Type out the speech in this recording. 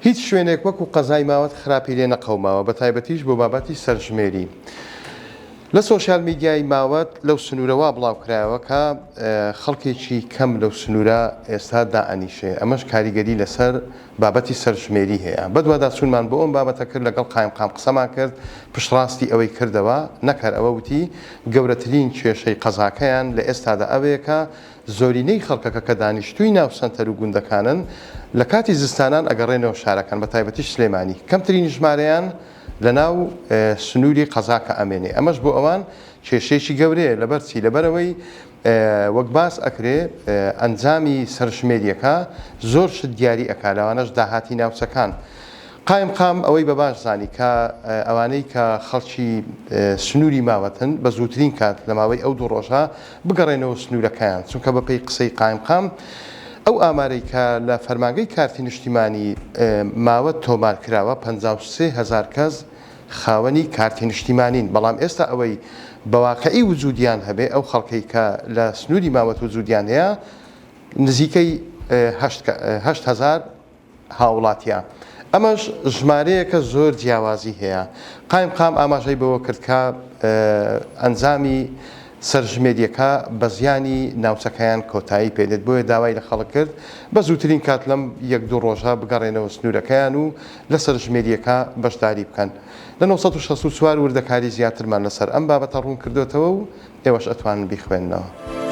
هیچ شوێنێک وەکو قەزای ماوەت خراپی لێ نەقەوماوە بە تایبەتیش بۆ بابەتی سەرژمێری لە سۆشیال میدیای ماوەت لەو سنوورەوە بڵاوکرایەوە کە خەڵکێکی کەم لەو سنوورە ئێستا دائەنیشێ ئەمەش کاریگەری لەسەر بابەتی سەرژمێری هەیە بەدووادا چوونمان بۆ ئەم بابەتە کرد لەگەڵ قایمقام قسەمان کرد پشتڕاستی ئەوەی کردەوە نەکەر ئەوە وتی گەورەترین کێشەی قەزاکەیان لە ئێستادا ئەوەیەکە زۆرینەی خەڵکەکە کە دانیشتووی ناو سەنتەر و گوندەکانن لە کاتی زستانان ئەگەڕێنەوە شارەکان بە تایبەتیش سلێمانی کەمترین ژمارەیان لە ناو سنووری قەزاکە ئەمێنێ ئەمەش بۆ ئەوان کێشەیەکی گەورەیە لەبەرچی لەبەرەوەی وەک باس ئەکرێ ئەنجامی سەرژمێریەکە زۆر شت دیاری ئەکا لەوانەش داهاتی ناوچەکان قایمقام ئەوەی بە باش زانی کە ئەوانەی کە خەڵکی سنووری ماوەتن بە زووترین کات لە ماوەی ئەو دوو ڕۆژە بگەڕێنەوە سنوورەکەیان چونکە بە پێی قسەی قایمقام ئەو ئامارەی کە لە فەرمانگەی کارتی نیشتیمانی ماوەت تۆمار کراوە 53,000 کەس خاوەنی کارتی نیشتیمانین بەڵام ئێستا ئەوەی بەواقعی وجودیان هەبێ ئەو خەڵکەی کە لە سنووری ماوەت وجودیان هەیە نزیکەی 8,000 هاوڵاتیە ئەمەش ژمارەیەکە زۆر جیاوازی هەیە قایمقام ئاماژەی بەوە کرد کە ئەنجامی سەرژمێریەکە بە زیانی ناوچەکەیان کۆتایی پێدێت بۆیە داوای لە خەڵک کرد بە زووترین کات لەم یەک دوو ڕۆژە بگەڕێنەوە سنوورەکەیان و لە سەرژمێریەکە بەشداری بکەن لە 964 وردەکاری زیاترمان لەسەر ئەم بابەتە ڕوون کردوێتەوە و ئێوەش ئەتوانن بیخوێننەوە.